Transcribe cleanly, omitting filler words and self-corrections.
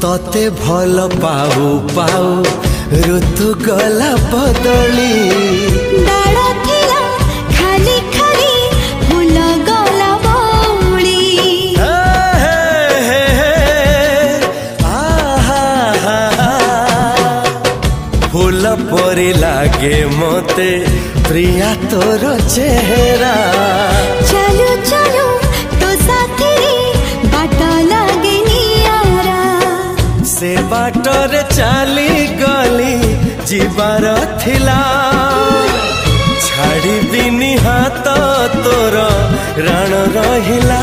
तते भल पाऊ पाऊ ऋतु गला बदली डाल थिला खाली खाली फूल गला बौली फूल परी लागे मते प्रिया तोर चेहरा चलो चलो तो साथी बाट लागे नियारा से बाटरे चली गली जीवार थिला छाड़ी बिनी हाथ तोर राण रहिला।